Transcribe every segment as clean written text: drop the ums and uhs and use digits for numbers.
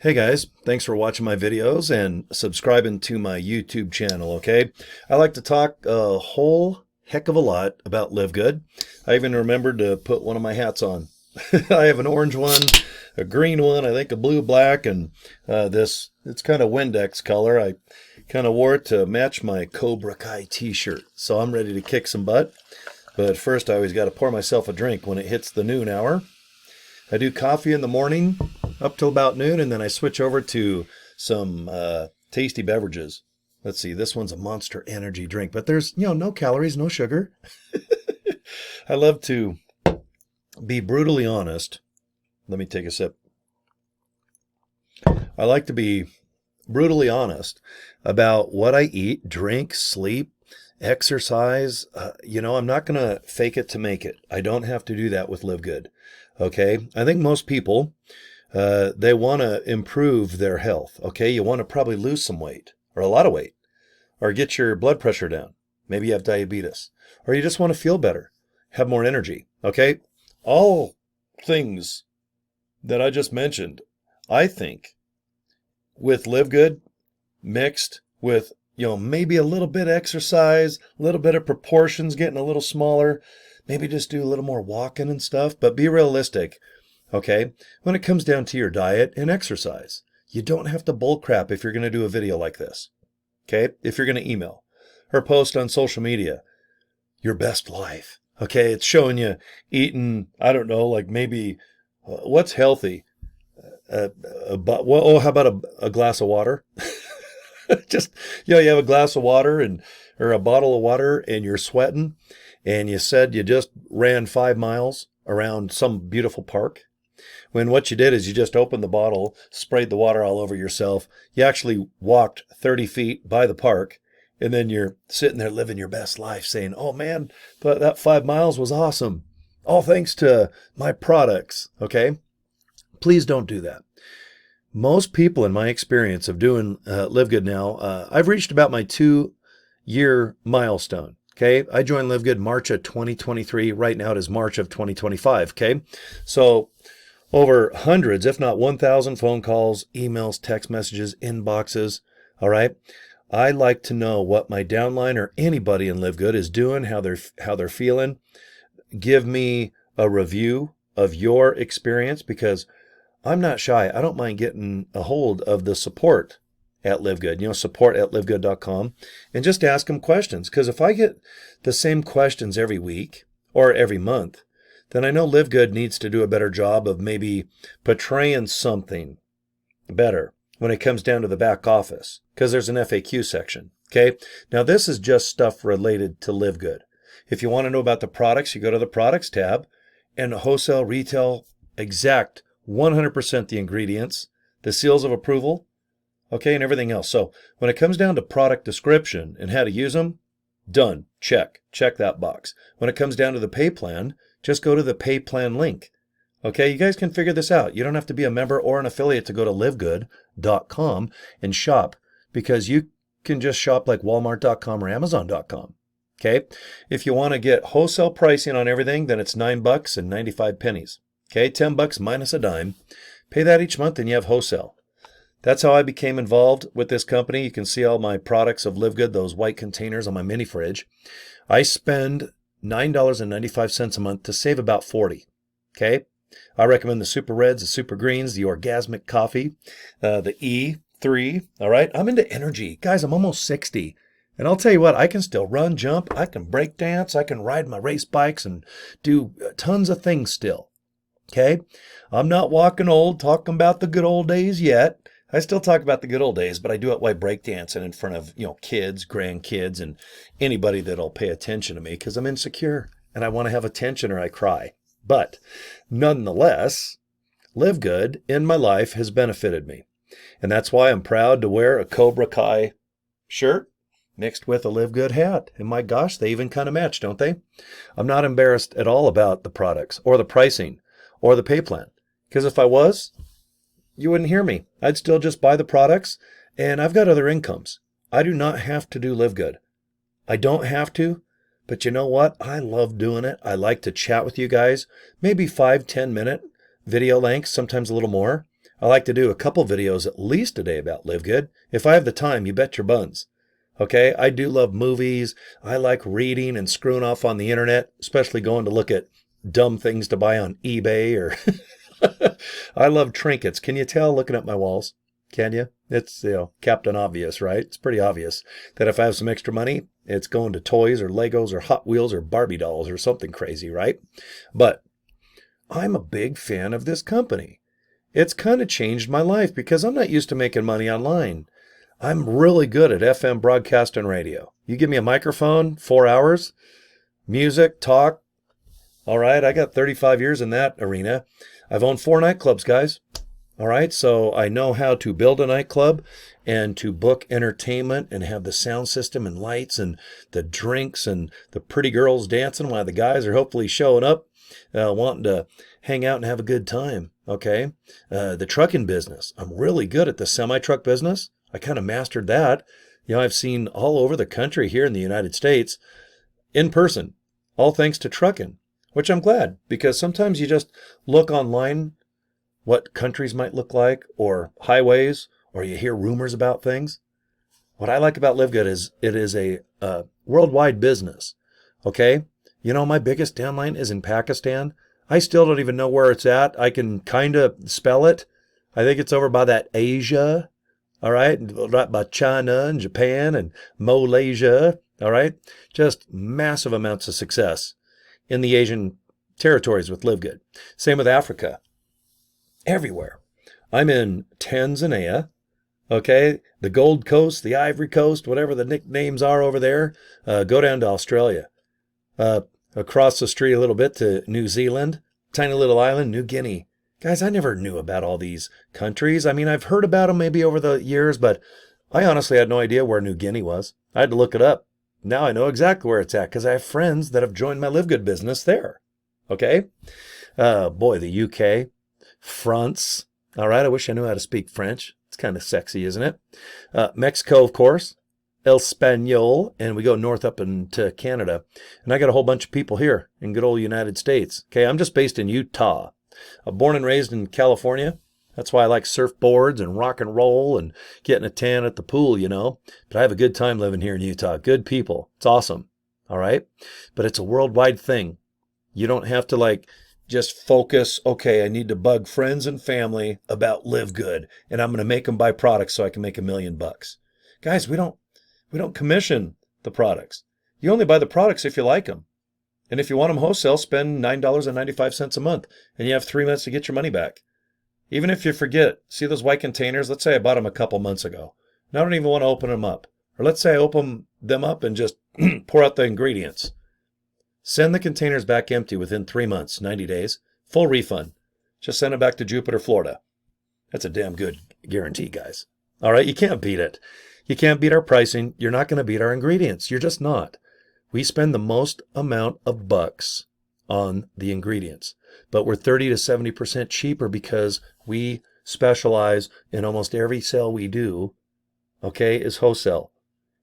Hey guys, thanks for watching my videos and subscribing to my YouTube channel, okay? I like to talk a whole heck of a lot about Live Good. I even remembered to put one of my hats on. I have an orange one, a green one, I think a blue black, and it's kind of Windex color. I kind of wore it to match my Cobra Kai t-shirt. So I'm ready to kick some butt. But first I always got to pour myself a drink when it hits the noon hour. I do coffee in the morning up till about noon, and then I switch over to some tasty beverages. Let's see, this one's a Monster Energy drink, but there's, no calories, no sugar. I love to be brutally honest. Let me take a sip. I like to be brutally honest about what I eat, drink, sleep, exercise. I'm not going to fake it to make it. I don't have to do that with Live Good. Okay, I think most people, they want to improve their health. Okay, you want to probably lose some weight or a lot of weight or get your blood pressure down. Maybe you have diabetes or you just want to feel better, have more energy. Okay, all things that I just mentioned, I think with Live Good mixed with, maybe a little bit of exercise, a little bit of proportions getting a little smaller, maybe just do a little more walking and stuff, but be realistic, okay? When it comes down to your diet and exercise, you don't have to bull crap if you're going to do a video like this, okay? If you're going to email or post on social media, your best life, okay? It's showing you eating, I don't know, like maybe what's healthy? How about a glass of water? Just, you have a glass of water or a bottle of water and you're sweating and you said you just ran 5 miles around some beautiful park. When what you did is you just opened the bottle, sprayed the water all over yourself. You actually walked 30 feet by the park and then you're sitting there living your best life saying, oh man, that 5 miles was awesome. All thanks to my products. Okay. Please don't do that. Most people in my experience of doing Live Good now, I've reached about my 2-year milestone. Okay, I joined Live Good March of 2023. Right now it is March of 2025. Okay, so over hundreds, if not 1,000 phone calls, emails, text messages, inboxes. All right, I like to know what my downline or anybody in Live Good is doing, how they're feeling. Give me a review of your experience because I'm not shy. I don't mind getting a hold of the support at Live Good, support at livegood.com, and just ask them questions. Because if I get the same questions every week or every month, then I know Live Good needs to do a better job of maybe portraying something better when it comes down to the back office, because there's an FAQ section. Okay. Now this is just stuff related to Live Good. If you want to know about the products, you go to the products tab and wholesale, retail, exact 100% the ingredients, the seals of approval, okay, and everything else. So when it comes down to product description and how to use them, done, check that box. When it comes down to the pay plan, just go to the pay plan link. Okay, you guys can figure this out. You don't have to be a member or an affiliate to go to livegood.com and shop, because you can just shop like walmart.com or amazon.com. Okay, if you want to get wholesale pricing on everything, then it's $9.95. Okay, $10 minus a dime. Pay that each month and you have wholesale. That's how I became involved with this company. You can see all my products of Live Good, those white containers on my mini fridge. I spend $9.95 a month to save about $40. Okay, I recommend the Super Reds, the Super Greens, the Orgasmic Coffee, the E3. All right, I'm into energy. Guys, I'm almost 60. And I'll tell you what, I can still run, jump, I can break dance, I can ride my race bikes and do tons of things still. Okay, I'm not walking old, talking about the good old days yet. I still talk about the good old days, but I do it while breakdancing in front of, kids, grandkids, and anybody that'll pay attention to me, because I'm insecure and I want to have attention or I cry. But nonetheless, Live Good in my life has benefited me. And that's why I'm proud to wear a Cobra Kai shirt mixed with a Live Good hat. And my gosh, they even kind of match, don't they? I'm not embarrassed at all about the products or the pricing or the pay plan, because if I was, you wouldn't hear me. I'd still just buy the products, and I've got other incomes. I do not have to do Live Good. I don't have to, but you know what? I love doing it. I like to chat with you guys, maybe 5-10 minute video lengths, sometimes a little more. I like to do a couple videos at least a day about Live Good. If I have the time, you bet your buns. Okay, I do love movies. I like reading and screwing off on the internet, especially going to look at dumb things to buy on eBay or I love trinkets. Can you tell looking at my walls? Can you? It's, Captain Obvious, right? It's pretty obvious that if I have some extra money, it's going to toys or Legos or Hot Wheels or Barbie dolls or something crazy, right? But I'm a big fan of this company. It's kind of changed my life because I'm not used to making money online. I'm really good at FM broadcast and radio. You give me a microphone, 4 hours, music, talk. All right, I got 35 years in that arena. I've owned 4 nightclubs, guys. All right, so I know how to build a nightclub and to book entertainment and have the sound system and lights and the drinks and the pretty girls dancing while the guys are hopefully showing up, wanting to hang out and have a good time, okay? The trucking business. I'm really good at the semi-truck business. I kind of mastered that. I've seen all over the country here in the United States in person, all thanks to trucking, which I'm glad because sometimes you just look online what countries might look like or highways, or you hear rumors about things. What I like about LiveGood is it is a worldwide business, okay? My biggest downline is in Pakistan. I still don't even know where it's at. I can kind of spell it. I think it's over by that Asia, all right? Right by China and Japan and Malaysia, all right? Just massive amounts of success in the Asian territories with LiveGood. Same with Africa. Everywhere. I'm in Tanzania, okay? The Gold Coast, the Ivory Coast, whatever the nicknames are over there. Go down to Australia. Across the street a little bit to New Zealand, tiny little island, New Guinea. Guys, I never knew about all these countries. I mean, I've heard about them maybe over the years, but I honestly had no idea where New Guinea was. I had to look it up. Now I know exactly where it's at because I have friends that have joined my LiveGood business there. Okay? Boy, the UK, France. All right, I wish I knew how to speak French. It's kind of sexy, isn't it? Mexico, of course. El Español, and we go north up into Canada. And I got a whole bunch of people here in good old United States. Okay, I'm just based in Utah. I'm born and raised in California. That's why I like surfboards and rock and roll and getting a tan at the pool, But I have a good time living here in Utah. Good people. It's awesome. All right? But it's a worldwide thing. You don't have to just focus, okay, I need to bug friends and family about Live Good, and I'm going to make them buy products so I can make $1 million. Guys, we don't commission the products. You only buy the products if you like them. And if you want them wholesale, spend $9.95 a month, and you have 3 months to get your money back. Even if you forget, see those white containers? Let's say I bought them a couple months ago. And I don't even want to open them up. Or let's say I open them up and just pour out the ingredients. Send the containers back empty within 3 months, 90 days. Full refund. Just send them back to Jupiter, Florida. That's a damn good guarantee, guys. All right, you can't beat it. You can't beat our pricing. You're not going to beat our ingredients. You're just not. We spend the most amount of bucks on the ingredients, but we're 30 to 70% cheaper because we specialize in almost every sale we do, okay, is wholesale.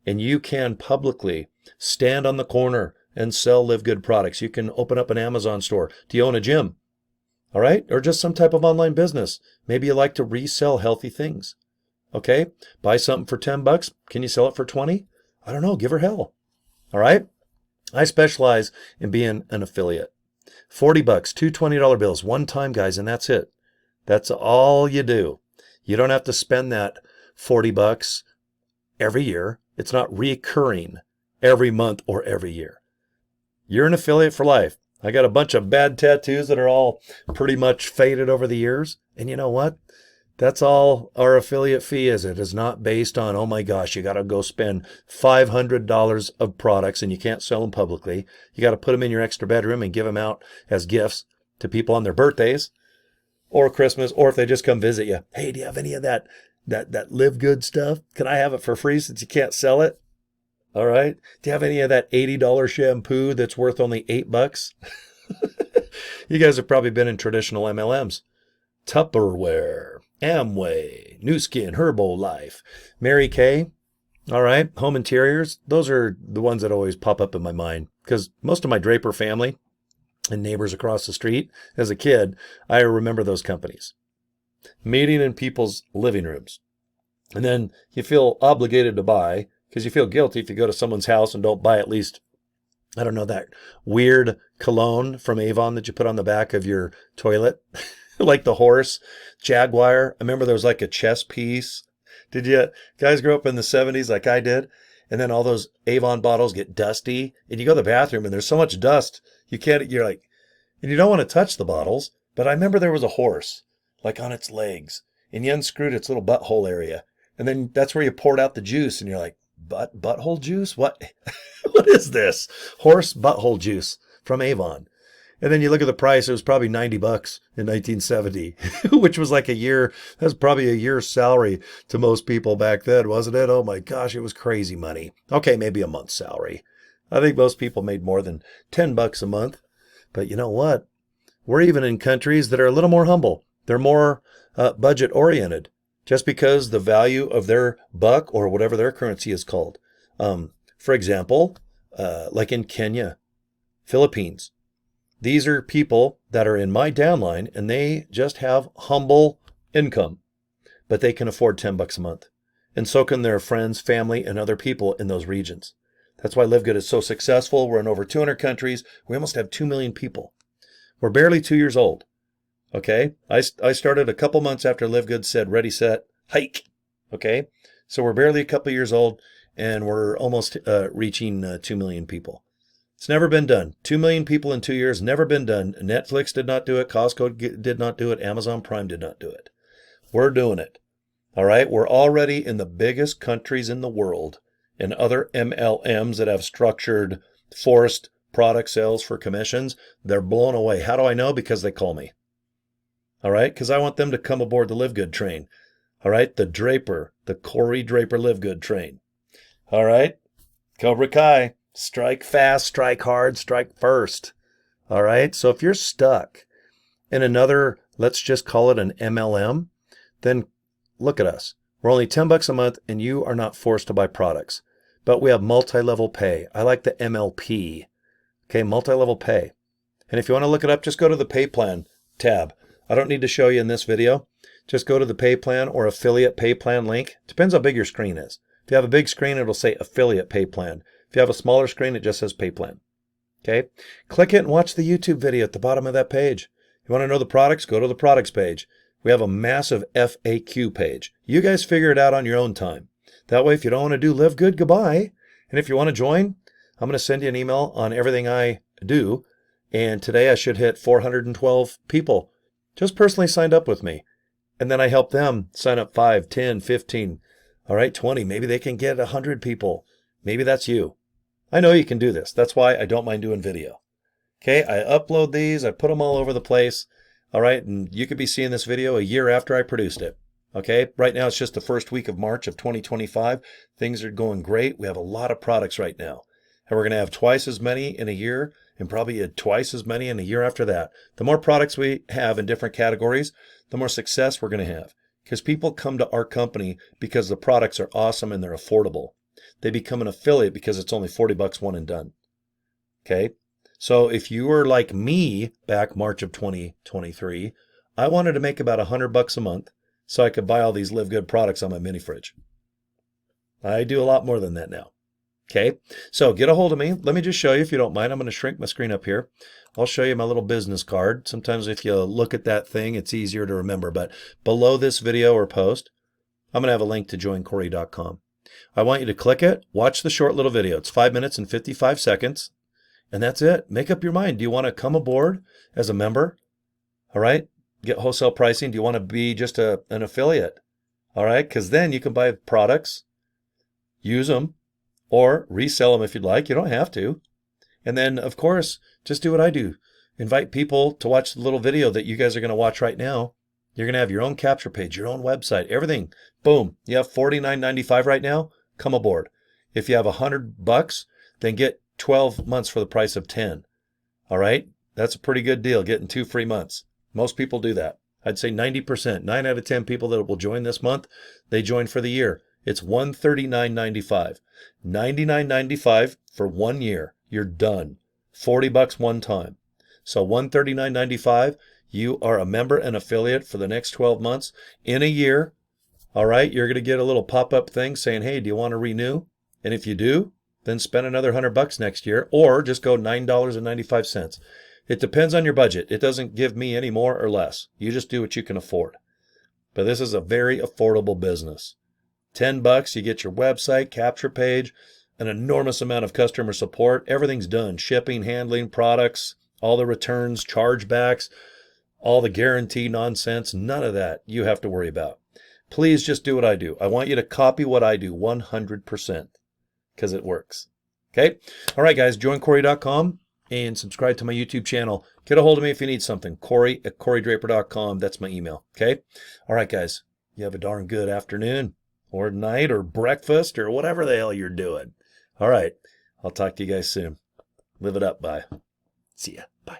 And you can publicly stand on the corner and sell Live Good products. You can open up an Amazon store. Do you own a gym? All right, or just some type of online business. Maybe you like to resell healthy things. Okay, buy something for $10. Can you sell it for 20? I don't know. Give her hell. All right. I specialize in being an affiliate. $40, two $20 bills, one time, guys, and that's it. That's all you do. You don't have to spend that $40 every year. It's not recurring every month or every year. You're an affiliate for life. I got a bunch of bad tattoos that are all pretty much faded over the years. And you know what? That's all our affiliate fee is. It is not based on, oh my gosh, you got to go spend $500 of products and you can't sell them publicly. You got to put them in your extra bedroom and give them out as gifts to people on their birthdays or Christmas, or if they just come visit you. Hey, do you have any of that Live Good stuff? Can I have it for free since you can't sell it? All right. Do you have any of that $80 shampoo that's worth only $8? You guys have probably been in traditional MLMs. Tupperware, Amway, New Skin, Herbalife, Mary Kay. All right. Home interiors. Those are the ones that always pop up in my mind because most of my Draper family and neighbors across the street, as a kid, I remember those companies. meeting in people's living rooms. And then you feel obligated to buy because you feel guilty if you go to someone's house and don't buy at least, I don't know, that weird cologne from Avon that you put on the back of your toilet, like the horse, Jaguar. I remember there was like a chess piece. Did you guys grow up in the 70s like I did? And then all those Avon bottles get dusty and you go to the bathroom and there's so much dust, you're like, and you don't want to touch the bottles. But I remember there was a horse like on its legs and you unscrewed its little butthole area. And then that's where you poured out the juice and you're like, butthole juice? What? What is this? Horse butthole juice from Avon. And then you look at the price, it was probably $90 in 1970, which was like a year. That was probably a year's salary to most people back then, wasn't it? Oh my gosh, it was crazy money. Okay, maybe a month's salary. I think most people made more than $10 a month. But you know what? We're even in countries that are a little more humble. They're more budget oriented. Just because the value of their buck or whatever their currency is called. For example, like in Kenya, Philippines, these are people that are in my downline and they just have humble income, but they can afford $10 a month. And so can their friends, family, and other people in those regions. That's why LiveGood is so successful. We're in over 200 countries. We almost have 2 million people. We're barely 2 years old. Okay, I started a couple months after LiveGood said, ready, set, hike. Okay, so we're barely a couple years old and we're almost reaching 2 million people. It's never been done. 2 million people in 2 years, never been done. Netflix did not do it. Costco did not do it. Amazon Prime did not do it. We're doing it. All right, we're already in the biggest countries in the world and other MLMs that have structured forced product sales for commissions. They're blown away. How do I know? Because they call me. All right, because I want them to come aboard the LiveGood train. All right, the Cory Draper LiveGood train. All right, Cobra Kai, strike fast, strike hard, strike first. All right, so if you're stuck in another, let's just call it an MLM, then look at us. We're only $10 a month and you are not forced to buy products, but we have multi-level pay. I like the MLP, okay, multi-level pay. And if you want to look it up, just go to the pay plan tab. I don't need to show you in this video. Just go to the pay plan or affiliate pay plan link. Depends how big your screen is. If you have a big screen, it'll say affiliate pay plan. If you have a smaller screen, it just says pay plan. Okay? Click it and watch the YouTube video at the bottom of that page. You want to know the products? Go to the products page. We have a massive FAQ page. You guys figure it out on your own time. That way, if you don't want to do LiveGood, goodbye. And if you want to join, I'm going to send you an email on everything I do. And today I should hit 412 people just personally signed up with me. And then I help them sign up 5, 10, 15, all right, 20. Maybe they can get 100 people. Maybe that's you. I know you can do this. That's why I don't mind doing video. Okay, I upload these. I put them all over the place. All right, and you could be seeing this video a year after I produced it. Okay, right now it's just the first week of March of 2025. Things are going great. We have a lot of products right now. And we're going to have twice as many in a year and probably twice as many in a year after that. The more products we have in different categories, the more success we're going to have. Because people come to our company because the products are awesome and they're affordable. They become an affiliate because it's only $40 one and done. Okay? So if you were like me back March of 2023, I wanted to make about $100 a month so I could buy all these LiveGood products on my mini fridge. I do a lot more than that now. Okay, so get a hold of me. Let me just show you if you don't mind. I'm going to shrink my screen up here. I'll show you my little business card. Sometimes if you look at that thing, it's easier to remember. But below this video or post, I'm going to have a link to joincory.com. I want you to click it, watch the short little video. It's 5 minutes and 55 seconds. And that's it. Make up your mind. Do you want to come aboard as a member? All right, get wholesale pricing. Do you want to be just an affiliate? All right, because then you can buy products, use them, or resell them if you'd like. You don't have to. And then, of course, just do what I do. Invite people to watch the little video that you guys are going to watch right now. You're going to have your own capture page, your own website, everything. Boom. You have $49.95 right now. Come aboard. If you have $100, then get 12 months for the price of 10. All right? That's a pretty good deal, getting 2 free months. Most people do that. I'd say 90%, 9 out of 10 people that will join this month, they join for the year. It's $139.95. $99.95 for 1 year. You're done. $40 one time. So $139.95. You are a member and affiliate for the next 12 months. In a year, all right, you're going to get a little pop-up thing saying, hey, do you want to renew? And if you do, then spend another $100 next year, or just go $9.95. It depends on your budget. It doesn't give me any more or less. You just do what you can afford. But this is a very affordable business. $10, you get your website, capture page, an enormous amount of customer support. Everything's done. Shipping, handling, products, all the returns, chargebacks, all the guarantee nonsense. None of that you have to worry about. Please just do what I do. I want you to copy what I do 100% because it works. Okay? All right, guys, joincory.com and subscribe to my YouTube channel. Get a hold of me if you need something. Cory@corydraper.com. That's my email. Okay? All right, guys, you have a darn good afternoon or night or breakfast or whatever the hell you're doing. All right. I'll talk to you guys soon. Live it up. Bye. See ya. Bye.